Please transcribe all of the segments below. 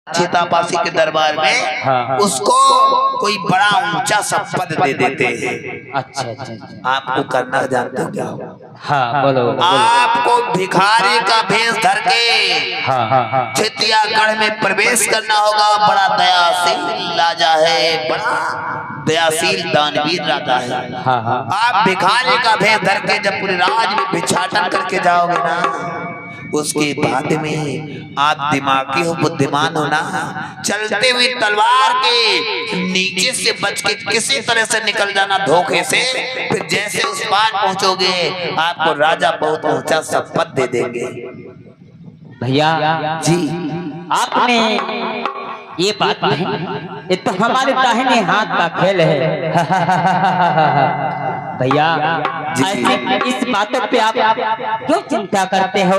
चेतापासी के दरबार में हाँ। उसको कोई बड़ा ऊंचा सा पद दे देते हैं। अच्छा अच्छा। आपको करना जानते हो क्या? हाँ बोलो, बोलो। आपको भिखारी का भेष धर के हाँ हाँ हाँ। चितियागढ़ में प्रवेश करना होगा। बड़ा दयाशील राजा है, बड़ा दयाशील दानवीर राजा है। हाँ हाँ। आप भिखारी का भेष धर के जब पूरे राज में भिक्षाटन करके जाओगे ना, उसके बाद में आप दिमागी हो, बुद्धिमान हो ना, चलते हुए तलवार के नीचे से बच के किसी तरह से निकल जाना धोखे से। फिर जैसे उस पार पहुंचोगे आपको राजा बहुत ऊंचा सा पद दे देंगे। भैया जी आपने ये बात कही, ये तो हमारे दाहिने हाथ का खेल है। भैया ऐसे इस बातों पे आप क्यों चिंता करते हो?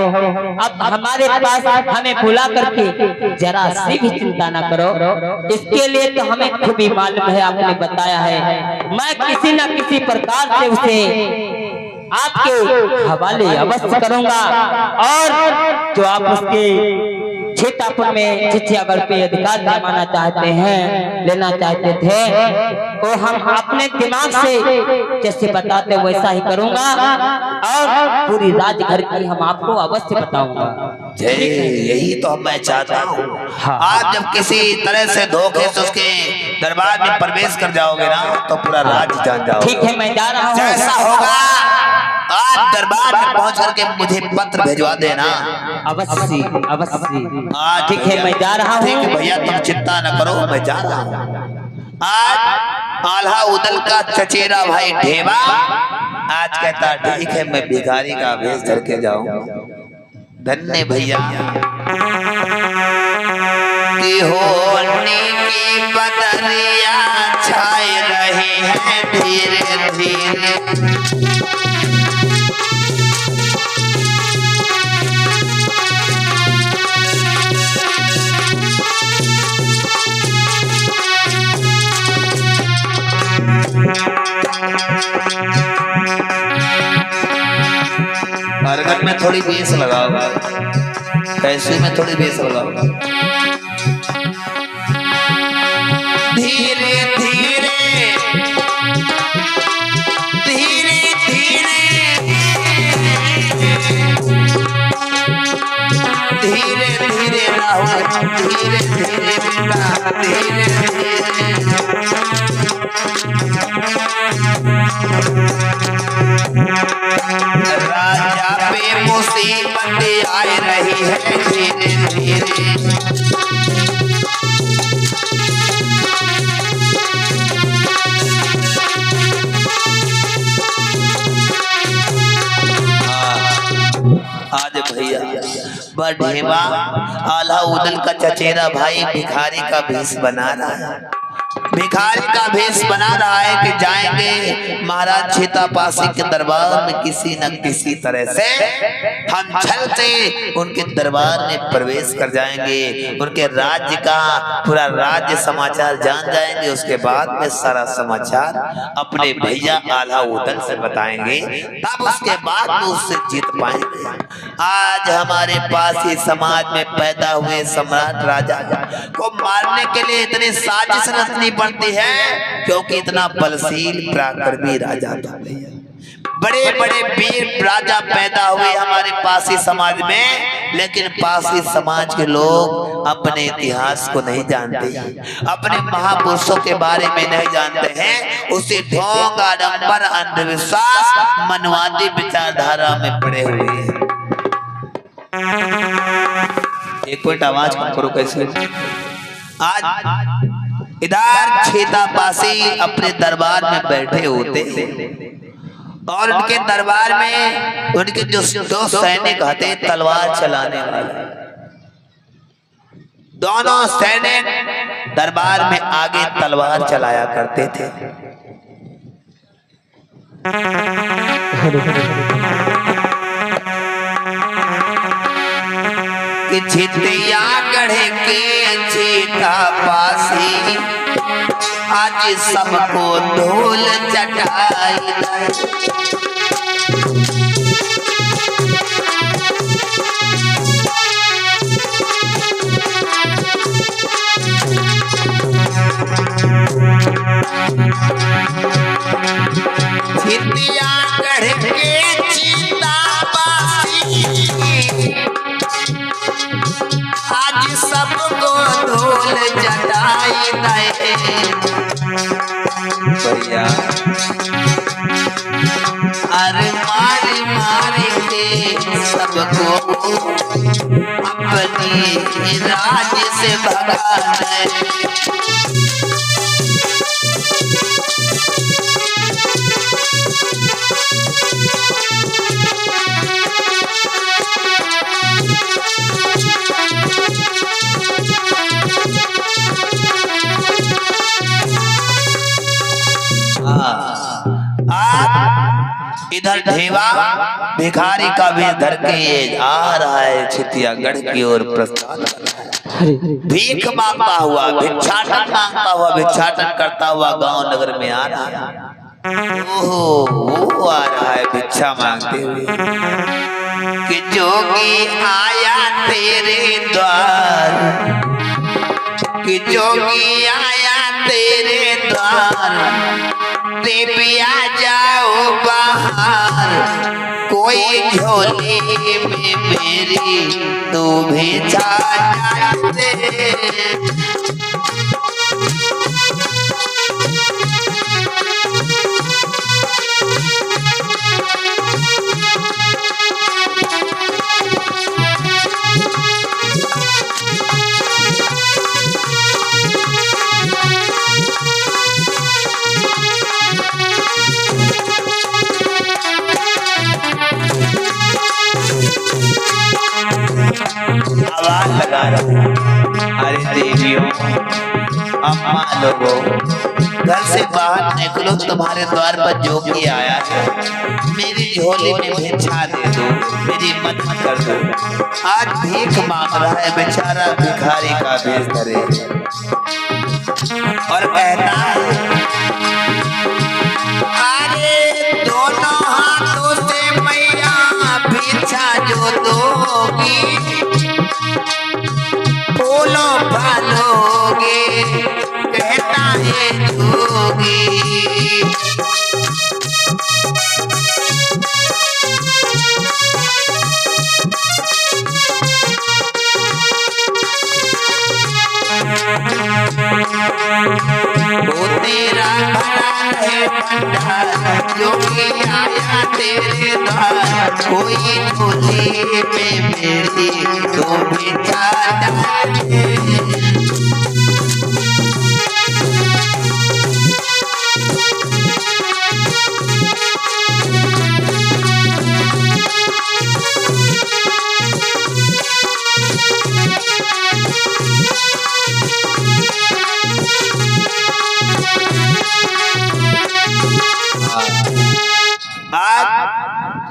अब हमारे पास हमें बुला करके जरा सी भी चिंता ना करो। इसके लिए तो हमें खूब ही मालूम है, आपने बताया है। मैं किसी न किसी प्रकार से उसे आपके हवाले अवश्य करूंगा। और जो आप उसके चेतापुर में चितियागढ़ पे अधिकार जमाना चाहते हैं, लेना चाहते थे, तो हम अपने दिमाग से जैसे बताते वैसा ही करूंगा और पूरी राजघर की हम आपको अवश्य बताऊंगा। यही तो मैं चाहता हूँ। हाँ। आप जब किसी तरह से धोखे से उसके दरबार में प्रवेश कर जाओगे ना तो पूरा राज जान जाओगे। ठीक है, मैं जा रहा हूँ। जैसा होगा आप दरबार में पहुंच करके मुझे पत्र भिजवा देना। अवश्य अवश्य। ठीक है, भैया, मैं जा रहा हूँ। ठीक है भैया, तुम चिंता न करो, मैं जा रहा हूँ। आज आल्हा उदल का चचेरा भाई ढेबा आज कहता ठीक है मैं भिखारी का भेष धर के जाऊं। धन्य भैया की होने की बदरिया छाए रही है धीरे धीरे। अर्गन में थोड़ी बेस लगाओ, कैसे में थोड़ी बेस लगाओ। धीरे धीरे धीरे धीरे धीरे धीरे राहुल, धीरे धीरे बेटा, धीरे राजा पे मुसीबत आ रही है धीरे धीरे। आज भैया बढ़ेवा आल्हा उदल का चचेरा भाई भिखारी का भेष बना रहा है। भिखारी का भेष बना रहा है कि जाएंगे महाराज चेतापासी के दरबार में किसी न किसी तरह से हम छल से उनके दरबार में प्रवेश कर जाएंगे, उनके राज्य का पूरा राज्य समाचार जान जाएंगे। उसके बाद में सारा समाचार अपने भैया आल्हा उदल से बताएंगे, तब उसके बाद में उससे जीत पाएंगे। आज हमारे पास ये समाज में पैदा हुए सम्राट राजा को मारने के लिए इतनी साजिश रचनी पड़ती है क्योंकि इतना बलशील पराक्रमी राजा था। बड़े बड़े वीर राजा पैदा हुए हमारे पासी समाज में, लेकिन पासी समाज के लोग अपने इतिहास को नहीं जानते, अपने महापुरुषों के बारे में नहीं जानते हैं। उसे ढोंग, आडंबर, अंधविश्वास, मनवादी विचारधारा में पड़े हुए हैं। एक मिनट आवाज कम करो। कैसे आज इधर चेतापासी अपने दरबार में बैठे होते और उनके दरबार में उनके जो दो सैनिक आते तलवार चलाने वाले, दोनों सैनिक दरबार में आगे तलवार चलाया करते थे। कि चितियागढ़ के चेतापासी आज सबको धूल चटाई। सबको धूल जटाई दे भैया। अरे मारी मारी के सबको अपनी राज से भगा दे। इधर ढेवा भिखारी का भी धर के ये आ रहा है छितियागढ़ की ओर प्रस्थान। भीख मांगता हुआ भिक्षाटन मांगता हुआ भिक्षाटन करता हुआ गांव नगर में आ रहा है। ओहो वो आ रहा है भिक्षा मांगते हुए कि जोगी आया तेरे द्वार, कि जोगी आया तेरे द्वार, देविया जाओ बाहर, कोई झोली में मेरी तू भी जा दे। आवाज लगा रहा। अरे देवियों अम्मा लोगों घर से बाहर निकलो, तुम्हारे द्वार पर जोगी आया है, मेरी झोली में भिक्षा दे दो, मेरी मदद कर दो। आज भीख मांग रहा है बेचारा भिखारी का भेष धरे और कहता है अरे दोनों हाथों से मैया भिक्षा जो दोगी बोलो भालोगे, कहता है जोगी। वो तेरा भला है भंडार, जोगी आया तेरे द्वार, कोई झोली में मेरी तो भिक्षा डाले।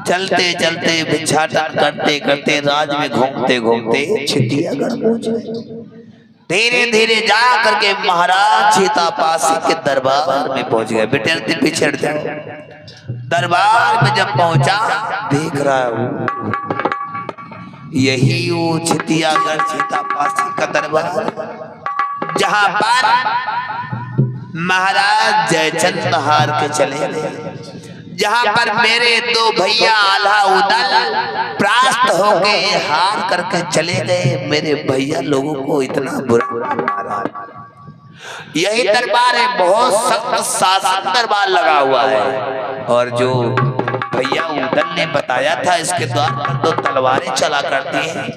चलते चलते भिक्षाटन करते करते राज में घूमते घूमते छितियागढ़ पहुंच गए। धीरे धीरे जा करके महाराज सीतापासी के दरबार में पहुंच गए। बिटरते पिछड़ते दरबार में जब पहुंचा देख रहा हूं यही वो छितियागढ़ सीतापासी का दरबार, जहां पर महाराज जयचंद हार के चले गए, जहां पर मेरे दो भैया आल्हा उदल प्रास्त होके हार करके चले गए। मेरे भैया लोगों को इतना बुरा मारा। यही दरबार है, बहुत सख्त शासन दरबार लगा हुआ है। और जो भैया उदल ने बताया था इसके द्वार पर दो तलवारें चला करती हैं,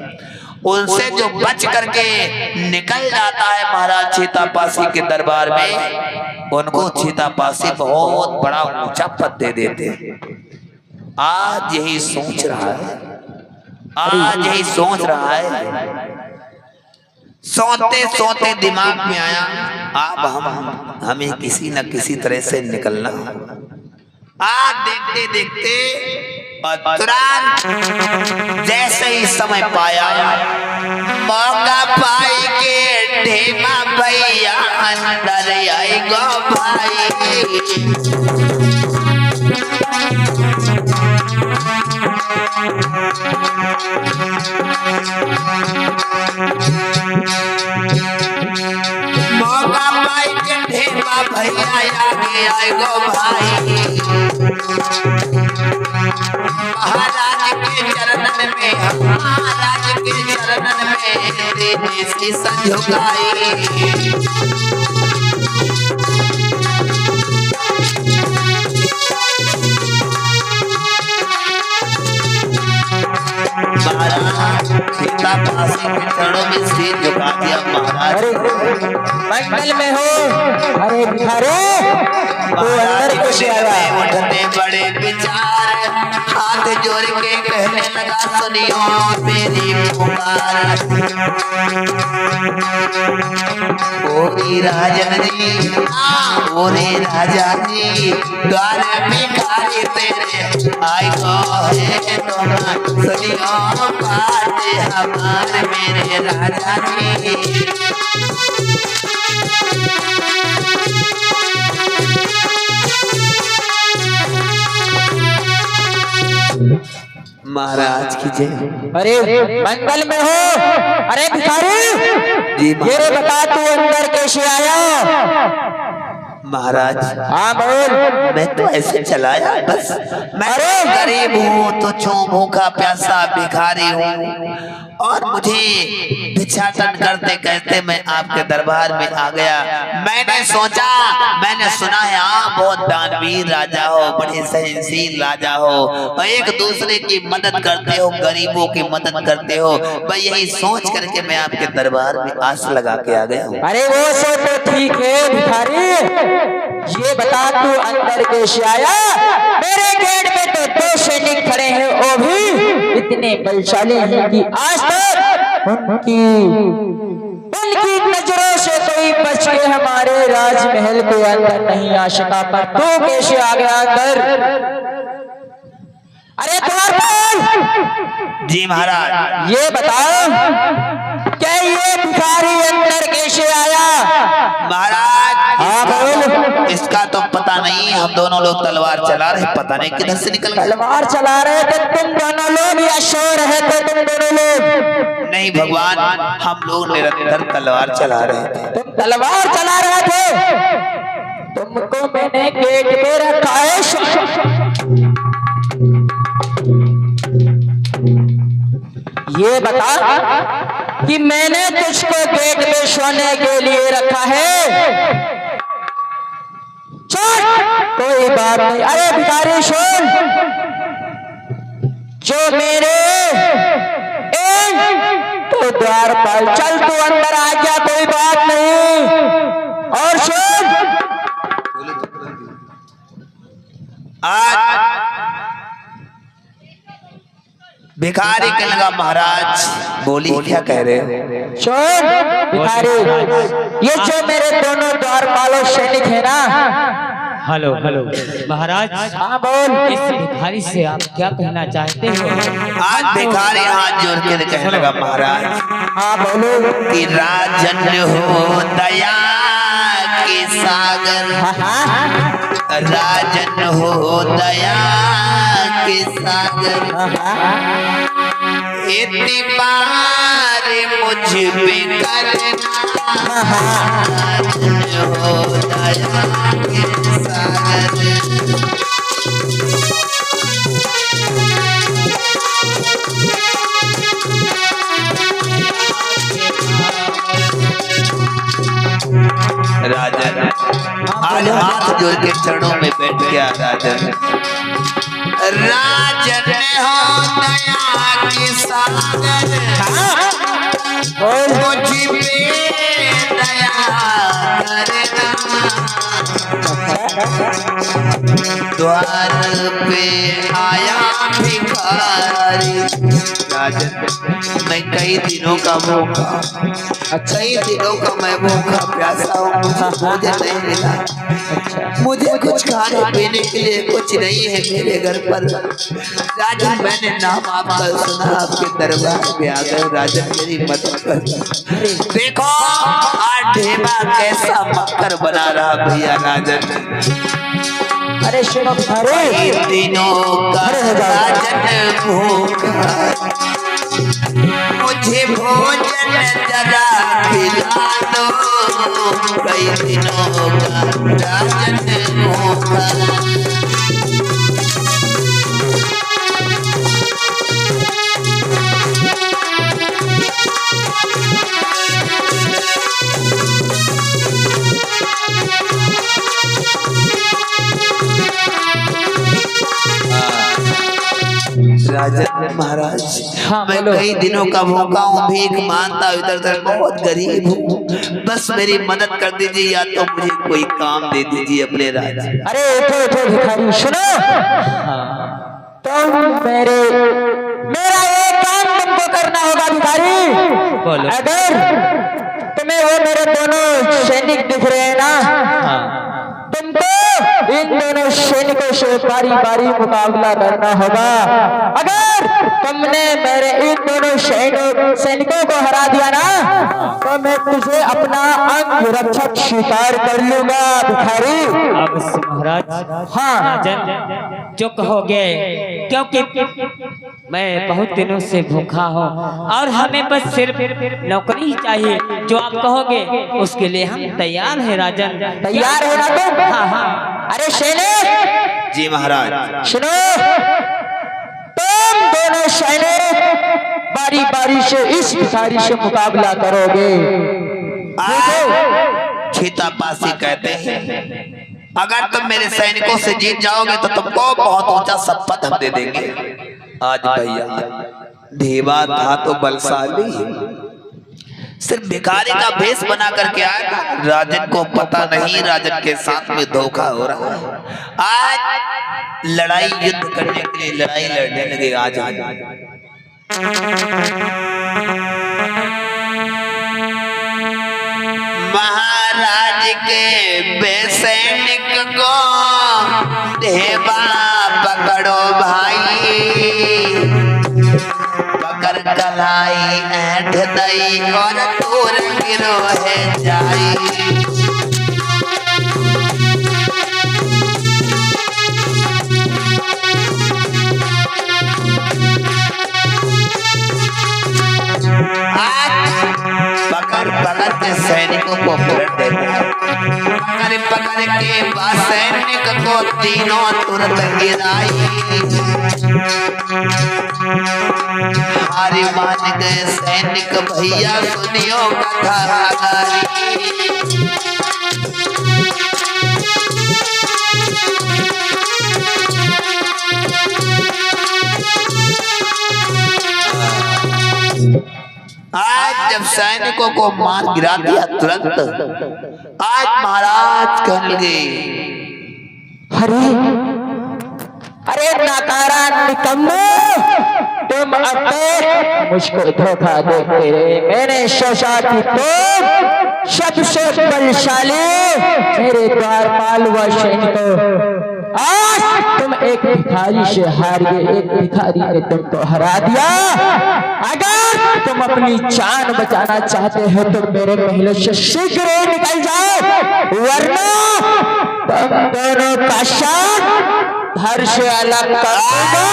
उनसे जो बच करके निकल जाता है महाराज सीतापासी के दरबार में, उनको सीतापासी बहुत बड़ा ऊंचा पद दे देते। आज यही सोच रहा है, आज यही सोच रहा है, सोते सोते दिमाग में आया अब हमें किसी न किसी तरह से निकलना। आज देखते देखते और तुरंत जैसे ही समय पाया, मौका पाई के ढेमा भैया अंदर आई गो भाई। मौका पाई के ढेमा भैया आगे आई गो भाई। महाराज के चरणन में, महाराज के चरणन में तेरे सी संझुकाई। महाराज सीता पासी के चरणों में सिर झुका दिया। महाराज मंगल में हो। अरे भिखारी तू अंदर कैसे आया? उठते बड़े विचार हाथ जोड़ के कहने लगा सुनियो मेरी पुकार। ओरी राजन जी ओरे राजा जी द्वार भिखारी तेरे आई है तुम सुनियो बात हमार मेरे राजा जी। महाराज की जय। अरे मंगल में हो। अरे भिखारी जी ये बता तू अंदर कैसे आया? महाराज हाँ बोल। मैं तो ऐसे चलाया बस। मैं गरीब हूँ तो छू भूखा प्यासा भिखारी हूँ और मुझे भिक्षाटन करते कहते मैं आपके दरबार में आ गया। मैंने सोचा मैंने सुना है आप बहुत दानवीर राजा हो बड़े सहनशील राजा हो और एक दूसरे की मदद करते हो गरीबों की मदद करते हो। मैं यही सोच करके मैं आपके दरबार में आस लगा के आ गया हूँ। अरे वो सब तो ठीक है भिखारी ये बता तू अंदर कैसे आया? मेरे गेट पे तो 2 सैनिक खड़े हैं वो भी इतने बलशाली हैं कि आज तक उनकी नजरों से कोई बच के हमारे राजमहल के अंदर नहीं आ सका। पर तू कैसे आ गया अंदर? अरे बोल। जी महाराज ये बताओ क्या ये भिखारी अंदर कैसे आया? महाराज बोल। इसका तो पता नहीं। हम दोनों लोग तलवार चला रहे पता नहीं किधर से निकल गए। तलवार चला रहे थे तुम दोनों लोग या सो रहे थे तुम दोनों लोग? नहीं भगवान हम लोग निरंतर तलवार चला रहे थे। तुम तलवार चला रहे थे? तुमको मैंने गेट पे रखा है। ये बता कि मैंने तुझको गेट पे सोने के लिए रखा है। कोई बात नहीं। अरे भिखारी सुन जो मेरे तो द्वार पर चल तू अंदर आ जा कोई बात नहीं। और सुन आज भिखारी के लगा महाराज बोली क्या कह रहे हो? सुन भिखारी ये जो मेरे दोनों द्वारपालों सैनिक है ना। हेलो हेलो महाराज। हाँ बोल। इस भिखारी से आप क्या कहना चाहते हो? आज भिखारी हाथ जोड़ के कहने लगा महाराज हाँ बोलो कि राजन हो दया के सागर। राजन हो दया के सागर इतनी बार मुझ पे करना। राजन हो दया के सागर राजन आज हाथ जोड़ के चरणों में बैठ गया। राजन राजन हो दया के सागर मुझ पे दया करना। द्वार पे आया भिखारी। राजन मैं कई दिनों का भूखा मैं भूखा प्यासा हूँ। मुझे नहीं मिला। मुझे कुछ खाने पीने के लिए कुछ नहीं है मेरे घर पर। राजन मैंने नाम आपका सुना आपके दरबार में आ गए। राजन मेरी मदद कर। देखो आज ढेबा कैसा मक्कर बना रहा भैया राजन। अरे सुनो भिखारी दिनों का राजन भूखा मुझे भोजन जरा खिला दो। कई दिनों का राजन भूखा राजन महाराज, हाँ, मैं बोलो। कई दिनों का भूखा हूँ, भीख मांगता हूँ, इधर उधर बहुत गरीब हूँ, बस मेरी मदद कर दीजिए या तो मुझे कोई काम दे दीजिए अपने राज। अरे उठो उठो भिखारी, सुनो। तुम मेरा एक काम तुमको करना होगा भिखारी। बोलो। अगर तुम्हें वो मेरे दोनों सैनिक दिख रहे हैं ना, तुमको इन दोनों सैनिकों से बारी बारी मुकाबला करना होगा। अगर तुमने मेरे इन दोनों सैनिकों को हरा दिया ना, तो मैं तुझे अपना अंग रक्षक स्वीकार कर लूंगा भिखारी। अब से महाराज, हाँ। राजन जो कहोगे, क्योंकि मैं बहुत दिनों से भूखा हूँ और हमें बस सिर्फ नौकरी ही चाहिए। जो आप कहोगे उसके लिए हम तैयार हैं राजन। तैयार है ना तुम? हाँ हाँ। अरे सैनिक जी महाराज। सुनो, तुम दोनों सैनिक बारी बारी से इस भिखारी से मुकाबला करोगे। छीतापासी कहते हैं अगर तुम मेरे सैनिकों से जीत जाओगे तो तुमको बहुत ऊंचा शपथ हम दे देंगे। आज भैया देवा था तो बलशाली, सिर्फ भिखारी का भेष बना करके आया था। राजन को पता नहीं राजन के साथ में धोखा हो रहा है। आज लड़ाई युद्ध करने के लिए लड़ाई लड़ने लगे। आज महाराज के बेसैनिक को देवा पकड़ो भाई, पकड़ कलाई ऐठ दई और दूर गिरो है जाई। पकड़ के सैनिकों को पकड़ देता है। पकड़ के बाद सैनिक को तीनों तुरंत गिराई। हारे मान गए सैनिक भैया, सुनियो कथा हमारी। आज जब सैनिकों को मार गिरा दिया तुरंत, आज महाराज कहेंगे अरे नाकारा निकम्मो, तुम अब तक मुझको धोखा देते रहे। मैंने सोचा कि तुम सबसे बलशाली मेरे द्वारपाल व सैनिकों, आज तुम एक भिखारी से हार गए। एक भिखारी ने तुमको हरा दिया। अगर तुम अपनी जान बचाना चाहते हो तो मेरे महल से शीघ्र ही निकल जाओ, वरना तुम दोनों का साथ घर से अलग कर दूंगा।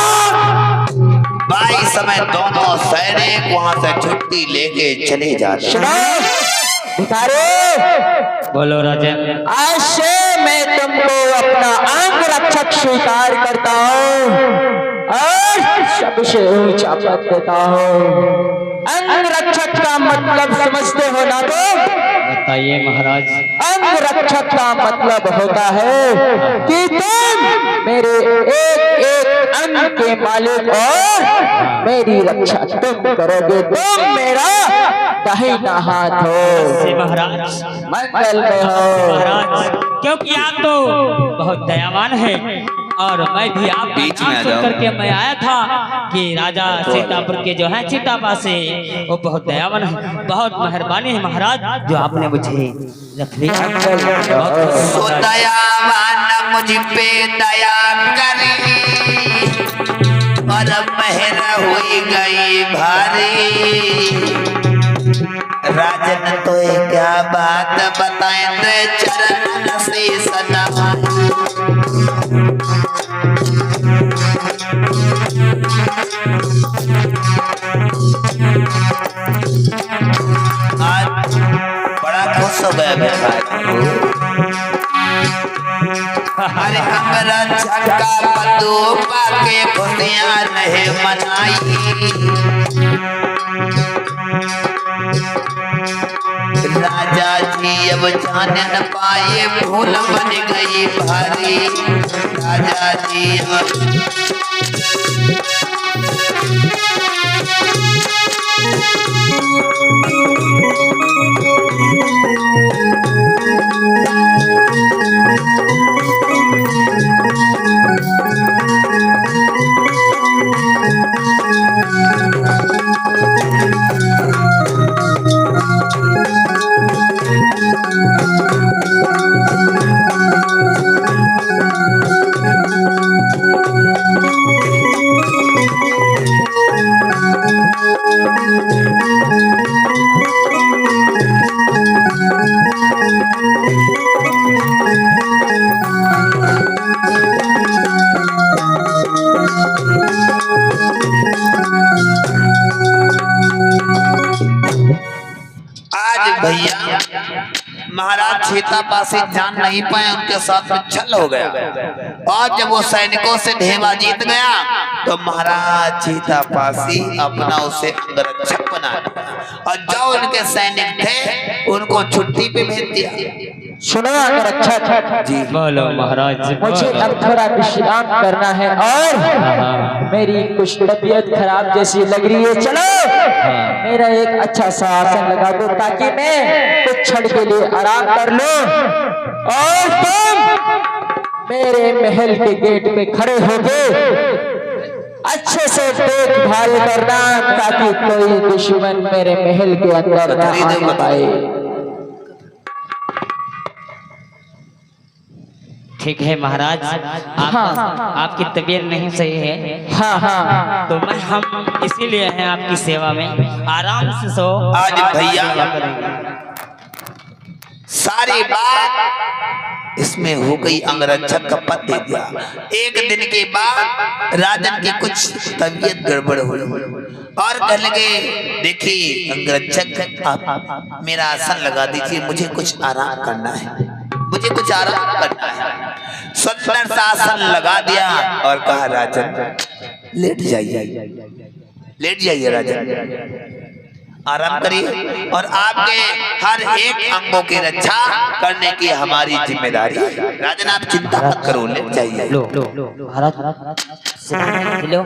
भाई समय दोनों सैनिक वहां से छुट्टी लेके चले जाते। सुनो भिखारी, बोलो राजन। आज से मैं तुमको अपना अंग रक्षक स्वीकार करता हूँ और सबसे ऊंचा पद देता हूँ। अंग रक्षक का मतलब समझते हो ना तुम? बताइए महाराज। अंग रक्षक का मतलब होता है कि तुम मेरे एक एक अंग के मालिक और मेरी रक्षा तुम करोगे। तुम मेरा दाहिना हाथ हो, महाराज मंगल में हो महाराज, क्योंकि आप तो बहुत दयावान है और मैं भी आपकी नाम सुन करके मैं आया था कि राजा सीतापुर के जो है छीतापासी वो बहुत दयावान है। बहुत मेहरबानी है महाराज जो आपने मुझे रख लिया। सो दयावान मुझ पे दया करी और मेहर हुई गई भारी। राजन तो क्या बात बताएं रे, चरण से सदा आज बड़ा खुश हो गया। अरे हमरा झटका बदू पाके खुशियां रहे मनाई। राजा जी अब जान न पाए, भूल बन गई भारी। राजा जी आज भैया महाराज छीतापासी जान नहीं पाए, उनके साथ में छल हो गया। और जब वो सैनिकों से ढेवा जीत गया तो महाराज छीतापासी अपना उसे अंगरक्षक बना दिया और जो उनके सैनिक थे उनको छुट्टी पे भेज दिया। सुनो अंगरक्षक जी बोलो महाराज जी, मुझे अब थोड़ा विश्राम करना है और मेरी कुछ तबीयत खराब जैसी लग रही है। चलो मेरा एक अच्छा सा आसन लगा दो ताकि मैं कुछ क्षण के लिए आराम कर लूं और तुम मेरे महल के गेट पे खड़े होके अच्छे से देखभाल करना ताकि कोई दुश्मन मेरे महल के अंदर न आने पाए। ठीक है महाराज, आपकी तबीयत नहीं सही है। हाँ तो हम इसीलिए हैं आपकी सेवा में, आराम से सो। आज भैया सारी बात इसमें हो गई, अंगरक्षक का पद दे दिया। एक दिन के बाद राजन की कुछ तबीयत गड़बड़ हुई और कहने लगे देखिए अंगरक्षक आप मेरा आसन लगा दीजिए, मुझे कुछ आराम करना है, मुझे कुछ आराम करना है। सुंदर सा आसन लगा दिया और कहा राजन लेट जाइए, लेट जाइए राजन, आराम करिए और आपके हर एक अंगों की रक्षा करने की हमारी जिम्मेदारी है। राजन आप चिंता मत करो, लेट जाइए।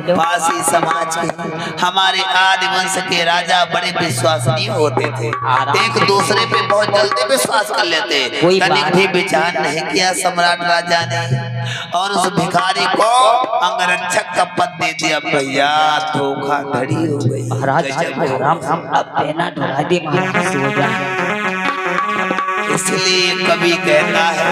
पासी समाज के हमारे आदि वंश के राजा बड़े विश्वसनीय होते थे, एक दूसरे पे बहुत जल्दी विश्वास कर लेते, तनिक भी विचार नहीं किया सम्राट राजा ने और उस भिखारी को अंगरक्षक का पद दे दिया। भैया धोखाधड़ी हो गई। इसलिए कभी कहता है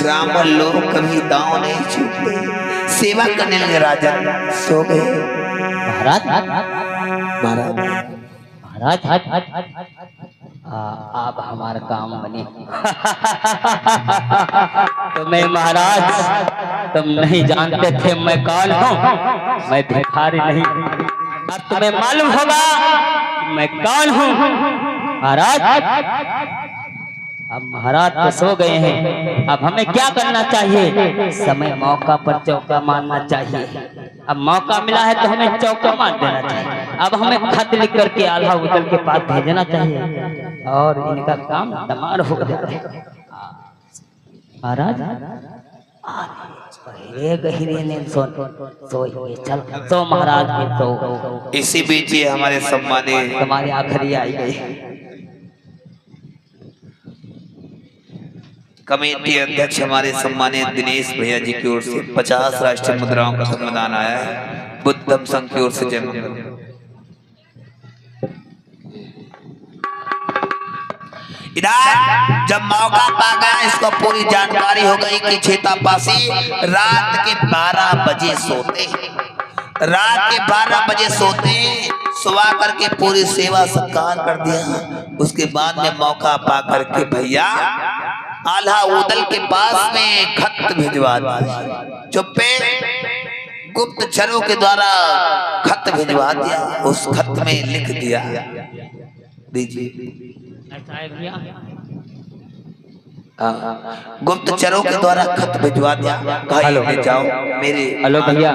ब्राह्मण लोग कभी दांव नहीं छूटते। सेवा करने लगे, राजा सो गए। महाराज आप हमारा काम बने। तो मैं महाराज तुम नहीं जानते थे मैं कौन हूँ, मैं भिखारी नहीं। अब तुम्हें मालूम होगा मैं कौन हूँ। महाराज अब महाराज तो सो गए हैं, अब हमें क्या करना चाहिए? समय मौका पर चौका मारना चाहिए। अब मौका मिला है तो हमें चौका मार देना चाहिए। अब हमें खत लिख करके आल्हा उदल के पास भेजना चाहिए और इनका काम तमाम हो जाए। महाराज गहरे नींद सोइए, चल सो महाराज के सो। इसी बीच ये हमारे सम्मानित तुम्हारी आखिरी आई गई। कमेटी अध्यक्ष हमारे सम्मानित दिनेश भैया जी की ओर से 50 राष्ट्रीय मुद्राओं का सम्मान आया है। बुद्धम संघ की ओर से जय मंगल। इधर जब मौका पा गया, इसको पूरी जानकारी हो गई कि छीतापासी रात के 12 बजे सोते हैं, रात के 12 बजे सोते हैं। सुबह करके पूरी सेवा सत्कार कर दिया। उसके बाद में मौका पा करके भैया आल्हा उदल के पास में खत भिजवा दिया। चुप्पे गुप्तचरों के द्वारा खत भिजवा दिया। उस खत में लिख दिया, दीजिए गुप्तचरों के द्वारा खत भिजवा दिया। ले जाओ मेरे। हेलो भैया,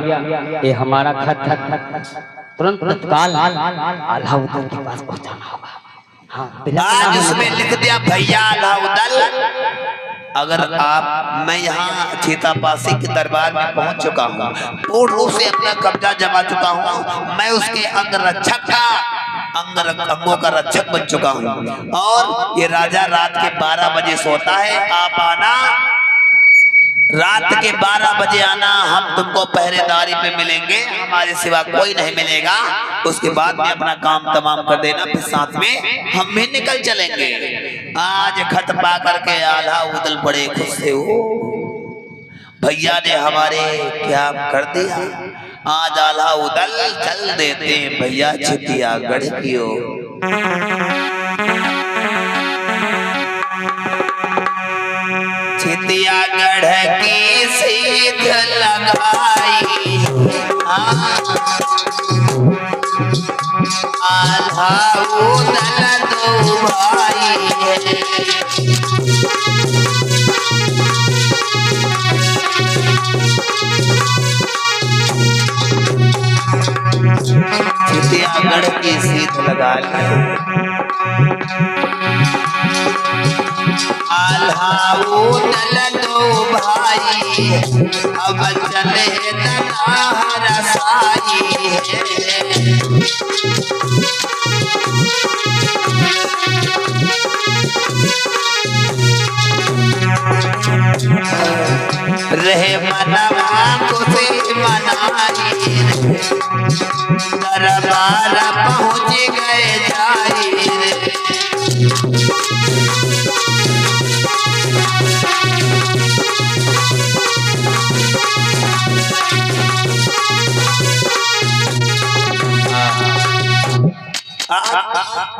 ये हमारा खत तुरंत तत्काल आल्हा उदल के पास पहुंचाना होगा। आज उसमें लिख दिया भैया आल्हा उदल, अगर आप मैं यहाँ छीतापासी के दरबार में पहुंच चुका हूँ, पूर्ण रूप से अपना कब्जा जमा चुका हूँ। मैं उसके अंगरक्षक का अंगों का रक्षक बन चुका हूँ और ये राजा रात के 12 बजे सोता है। आप आना, रात के 12 बजे आना, हम तुमको पहरेदारी पे मिलेंगे, हमारे सिवा कोई नहीं मिलेगा। उसके बाद में अपना काम तमाम कर देना, फिर साथ में हम भी निकल चलेंगे। आज खत पा करके आल्हा उदल बड़े खुश थे। भैया ने हमारे क्या कर दिया। आज आल्हा उदल चल देते भैया चितियागढ़ की ओर। चितियागढ़ की सीध लगाई आल्हा उदल दो भाई चितियागढ़ की सीध लगा ली आल्हा उदल दो भाई अब चले ननाहर साई रहे मनवा खुशी मनाई दरबार पहुँच गए जाई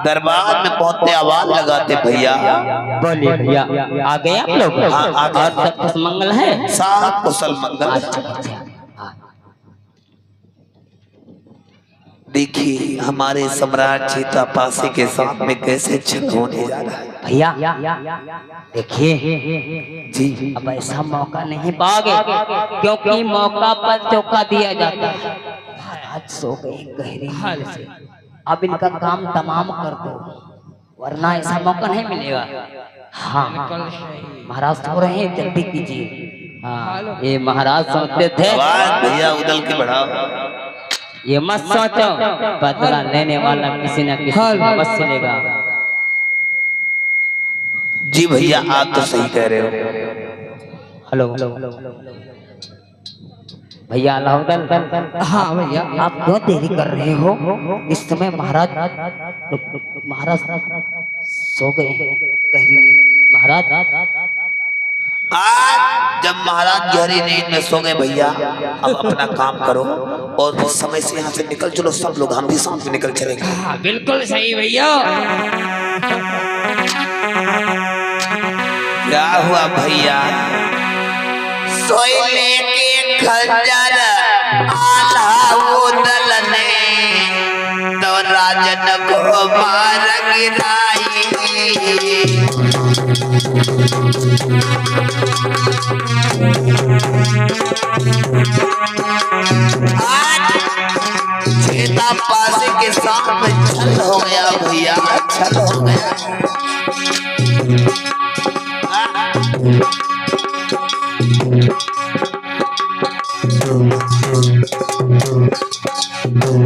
दरबार में पहुंचते आवाज लगाते भैया। बोलिए भैया, आ गए आप लोग? आ गए। और सब कुछ मंगल है? सब कुशल मंगल। देखिए हमारे सम्राट चीता पासी के साथ में कैसे छल होने जा रहा है भैया। देखिए जी, अब ऐसा मौका नहीं पाओगे, क्योंकि मौका पर चौका दिया जाता है। आज सो गए गहरी नींद से, अब इनका काम तमाम कर दो, वरना ऐसा मौका नहीं मिलेगा। हाँ महाराज सो रहे हैं, जल्दी कीजिए। हाँ ये महाराज सोचते थे, आवाज भैया उदल के बढ़ाओ। ये मत सोचो बदला लेने वाला किसी न किसी अवश्य लेगा। जी भैया आप तो सही कह रहे हो। हेलो भैया अलाउद्दीन। हाँ भैया, आप क्यों देरी कर रहे हो? इस समय महाराज सो गए गहरी नींद। महाराज आज जब महाराज गहरी नींद में सो गए भैया, अब अपना काम करो और उस समय से यहाँ से निकल चलो सब लोग, हम भी साथ में निकल चलेंगे। हाँ बिल्कुल सही भैया। क्या हुआ भैया? सोयले के खंजर आल्हा उदल ने तो राजन को मार गिराई। आज चीता पासी के साथ में छल हो गया भैया, छल हो गया।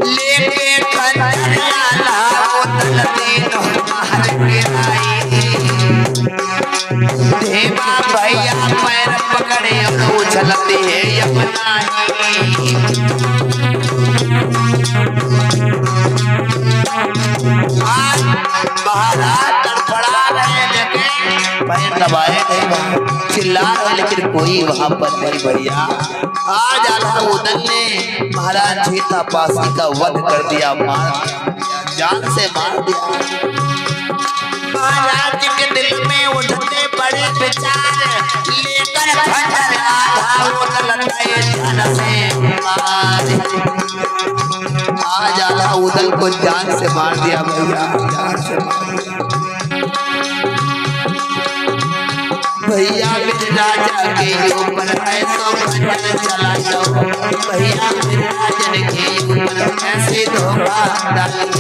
लेके खंजर आल्हा उदल तीनों मार गिराई। देवा भैया पैर पकड़े उछलते हैं यमुना ही। आज महाराज तड़फड़ा रहे लेकिन पैर दबाए नहीं, चिल्ला रहे लेकिन कोई वहां पर नहीं भैया। आज आल्हा उदल ने महाराज चीता पासी का वध कर दिया, जान से मार दिया। महाराज के दिल में उठते बड़े विचार, लेकर खंजर आल्हा उदल गए जान से मार। आज आल्हा उदल को जान से मार दिया भैया, जान से मार दिया। भैया मेरे राजा के ऊपर ऐसा खंजर चला जाओ, भैया मेरे राजन के ऊपर ऐसे धोखा डाली।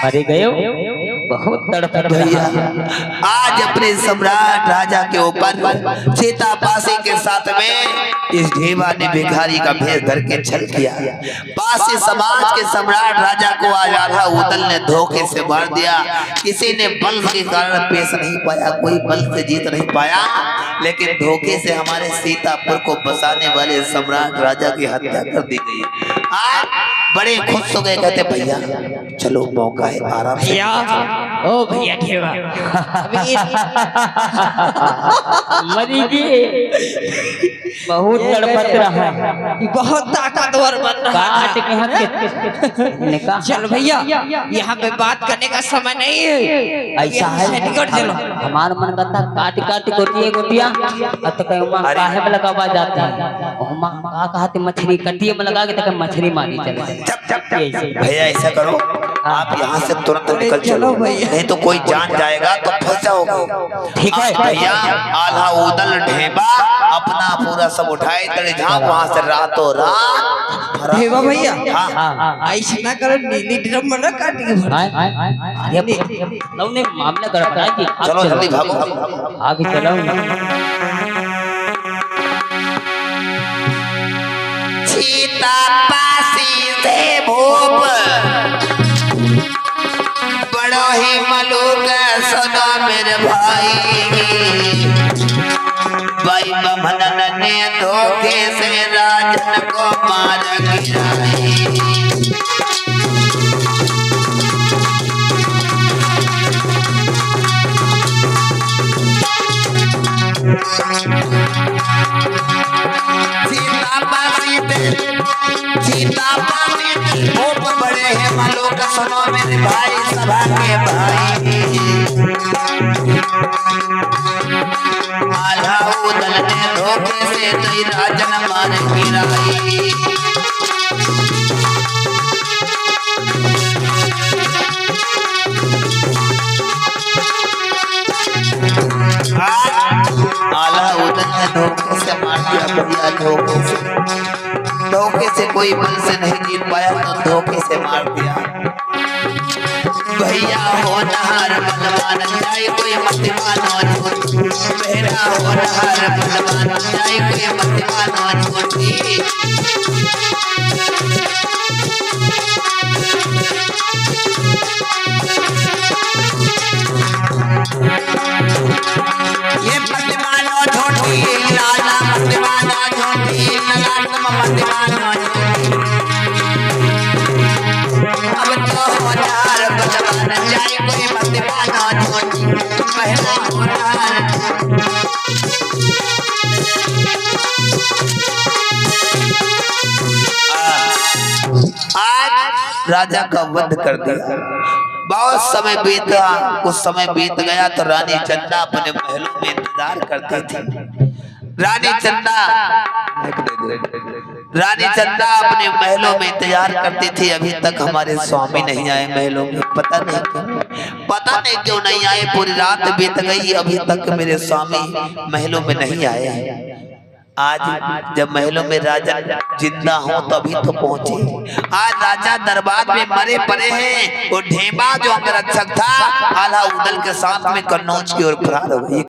मर गए बहुत तड़प भैया। आज अपने सम्राट राजा के ऊपर चीता पासी के साथ में इस ढेबा ने भिखारी का भेष धर के छल किया। पासी समाज के सम्राट राजा को आज आल्हा उदल ने धोखे से मार दिया। किसी ने बल के कारण पेश नहीं पाया, कोई बल से जीत नहीं पाया, लेकिन धोखे से हमारे सीतापुर को बसाने वाले सम्राट राजा की हत्या कर दी गई। आज बड़े खुश हो गए, कहते भैया चलो मौका है आराम से। भैया ओ भैया ठेवा मरी जी बहुत तड़पत रहा है, बहुत ताकतवर बन रहा काट है। के हाथ निकाह। चल भैया यहाँ पे बात करने का समय नहीं है, ऐसा है निकट चलो। हमार मन करता काट काट गोतिया गोतिया तो कहीं उमा काहे में लगावा जाता है, उमा का कहते मछली कटिए में लगा के तक मछली मारी चले। भैया ऐसा करो आप यहाँ से तुरंत निकल चलो, नहीं तो कोई जान जाएगा तो फंस जाओगे। ठीक है भैया आल्हा उदल ढेबा अपना पूरा सब उठाए तड़े झाँप वहाँ से रातों रात ठेवा भैया हाँ ऐसा ना करो, नीली ड्रम में ना काट के भर। अरे लौने मामला गड़बड़ा है कि चलो जल्दी भागो। आगे चलो। सीता पासी से भूप बड़ो ही मलूक सुनो मेरे भाई बमनन ने धोखे से राजन को मार गिराई। सीता पासी भूप बड़े हैं मलूक सुनो मेरे भाई सभा के भाई। आल्हा उदल ने धोखे से तई राजन मार गिराई। आल्हा उदल ने धोखे से मार दिया भैया, धोखे से कोई बल से नहीं जीत पाया तो धोखे से मार दिया। भैया हो नहार बलवान जाए कोई मतिमान झूठी, मेरा हो नहार बलवान जाए कोई मतिमान झूठी। ये मतिमानो झूठी लाला मतिमानो झूठी नगाटम मतिमानो झूठी। अब तो होनार बलवान जाए कोई मतिमानो झूठी, पहला होनार। आज राजा का वध कर दिया। बहुत समय बीता, कुछ समय बीत गया तो रानी चंदा अपने महलों में इंतजार करती थी। रानी चंदा अपने महलों में इंतजार करती थी, अभी तक हमारे स्वामी नहीं आए महलों में। पता नहीं क्यों नहीं आए। पूरी रात बीत गई, अभी तक मेरे स्वामी महलों में नहीं आए। आज जब महलों में राजा जिंदा हो तभी तो पहुंचे। आज राजा दरबार में मरे पड़े हैं। वो ढेबा जो अंगरक्षक था आल्हा उदल के साथ में कन्नौज की ओर फरार हो गई।